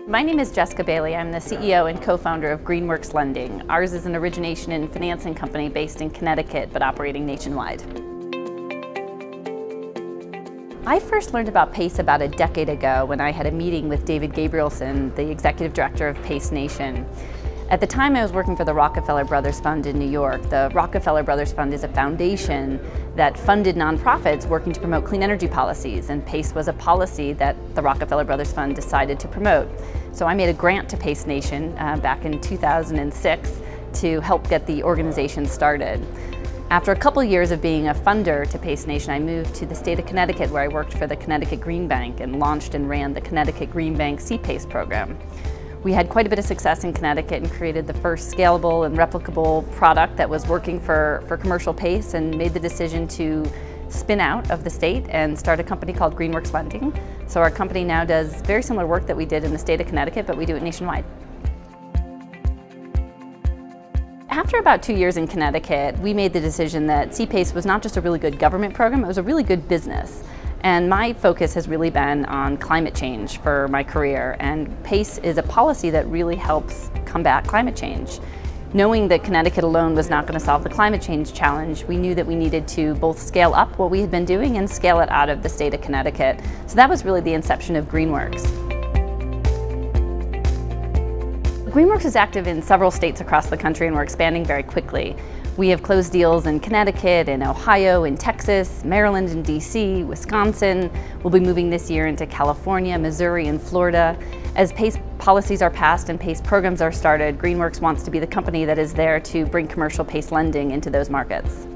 My name is Jessica Bailey. I'm the CEO and co-founder of Greenworks Lending. Ours is an origination and financing company based in Connecticut but operating nationwide. I first learned about PACE about a decade ago when I had a meeting with David Gabrielson, the executive director of PACE Nation. At the time I was working for the Rockefeller Brothers Fund in New York. The Rockefeller Brothers Fund is a foundation that funded nonprofits working to promote clean energy policies, and PACE was a policy that the Rockefeller Brothers Fund decided to promote. So I made a grant to PACE Nation back in 2006 to help get the organization started. After a couple years of being a funder to PACE Nation, I moved to the state of Connecticut where I worked for the Connecticut Green Bank and launched and ran the Connecticut Green Bank CPACE program. We had quite a bit of success in Connecticut and created the first scalable and replicable product that was working for commercial PACE, and made the decision to spin out of the state and start a company called Greenworks Lending. So our company now does very similar work that we did in the state of Connecticut, but we do it nationwide. After about 2 years in Connecticut, we made the decision that CPACE was not just a really good government program, it was a really good business. And my focus has really been on climate change for my career, and PACE is a policy that really helps combat climate change. Knowing that Connecticut alone was not going to solve the climate change challenge, we knew that we needed to both scale up what we had been doing and scale it out of the state of Connecticut. So that was really the inception of Greenworks. Greenworks is active in several states across the country, and we're expanding very quickly. We have closed deals in Connecticut, in Ohio, in Texas, Maryland, and DC, Wisconsin. We'll be moving this year into California, Missouri, and Florida. As PACE policies are passed and PACE programs are started, Greenworks wants to be the company that is there to bring commercial PACE lending into those markets.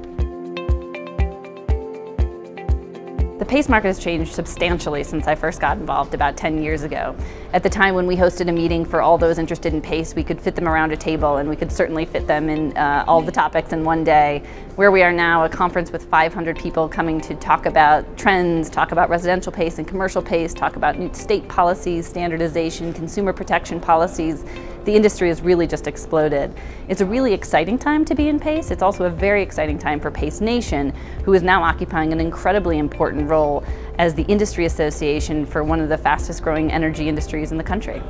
The PACE market has changed substantially since I first got involved about 10 years ago. At the time when we hosted a meeting for all those interested in PACE, we could fit them around a table, and we could certainly fit them in all the topics in one day. Where we are now, a conference with 500 people coming to talk about trends, talk about residential PACE and commercial PACE, talk about new state policies, standardization, consumer protection policies. The industry has really just exploded. It's a really exciting time to be in PACE. It's also a very exciting time for PACE Nation, who is now occupying an incredibly important role as the industry association for one of the fastest growing energy industries in the country.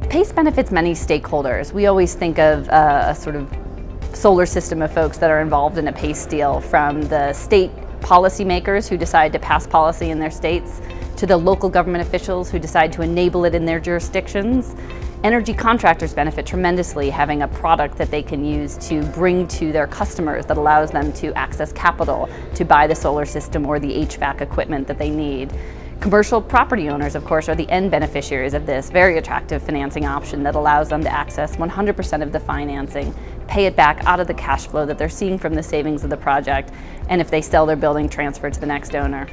PACE benefits many stakeholders. We always think of a sort of solar system of folks that are involved in a PACE deal, from the state policymakers who decide to pass policy in their states, to the local government officials who decide to enable it in their jurisdictions. Energy contractors benefit tremendously, having a product that they can use to bring to their customers that allows them to access capital to buy the solar system or the HVAC equipment that they need. Commercial property owners, of course, are the end beneficiaries of this very attractive financing option that allows them to access 100% of the financing, pay it back out of the cash flow that they're seeing from the savings of the project, and if they sell their building, transfer to the next owner.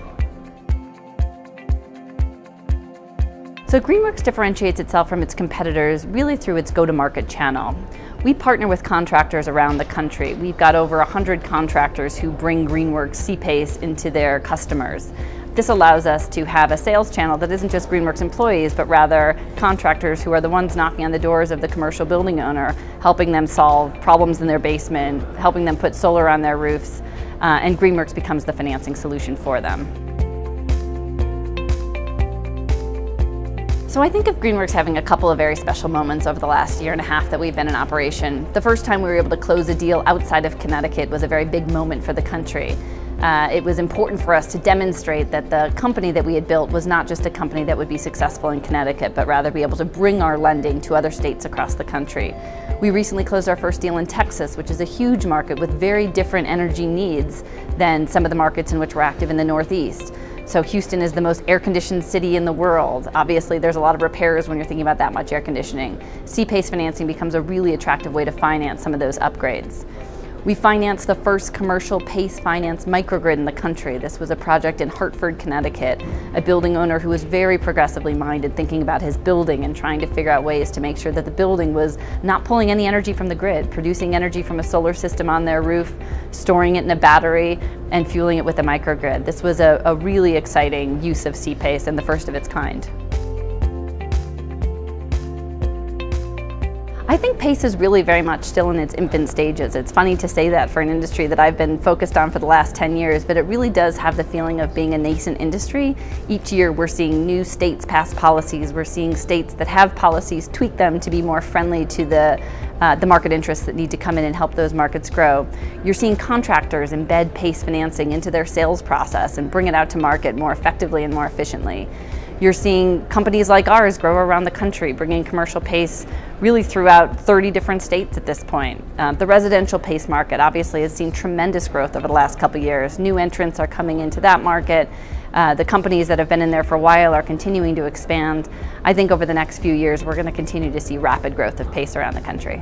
So Greenworks differentiates itself from its competitors really through its go-to-market channel. We partner with contractors around the country. We've got over 100 contractors who bring Greenworks CPACE into their customers. This allows us to have a sales channel that isn't just Greenworks employees, but rather contractors who are the ones knocking on the doors of the commercial building owner, helping them solve problems in their basement, helping them put solar on their roofs, and Greenworks becomes the financing solution for them. So I think of Greenworks having a couple of very special moments over the last year and a half that we've been in operation. The first time we were able to close a deal outside of Connecticut was a very big moment for the country. It was important for us to demonstrate that the company that we had built was not just a company that would be successful in Connecticut, but rather be able to bring our lending to other states across the country. We recently closed our first deal in Texas, which is a huge market with very different energy needs than some of the markets in which we're active in the Northeast. So Houston is the most air-conditioned city in the world. Obviously, there's a lot of repairs when you're thinking about that much air conditioning. CPACE financing becomes a really attractive way to finance some of those upgrades. We financed the first commercial PACE finance microgrid in the country. This was a project in Hartford, Connecticut. A building owner who was very progressively minded, thinking about his building and trying to figure out ways to make sure that the building was not pulling any energy from the grid, producing energy from a solar system on their roof, storing it in a battery, and fueling it with a microgrid. This was a really exciting use of CPACE and the first of its kind. I think PACE is really very much still in its infant stages. It's funny to say that for an industry that I've been focused on for the last 10 years, but it really does have the feeling of being a nascent industry. Each year we're seeing new states pass policies. We're seeing states that have policies tweak them to be more friendly to the market interests that need to come in and help those markets grow. You're seeing contractors embed PACE financing into their sales process and bring it out to market more effectively and more efficiently. You're seeing companies like ours grow around the country, bringing commercial PACE really throughout 30 different states at this point. The residential PACE market obviously has seen tremendous growth over the last couple of years. New entrants are coming into that market. The companies that have been in there for a while are continuing to expand. I think over the next few years, we're going to continue to see rapid growth of PACE around the country.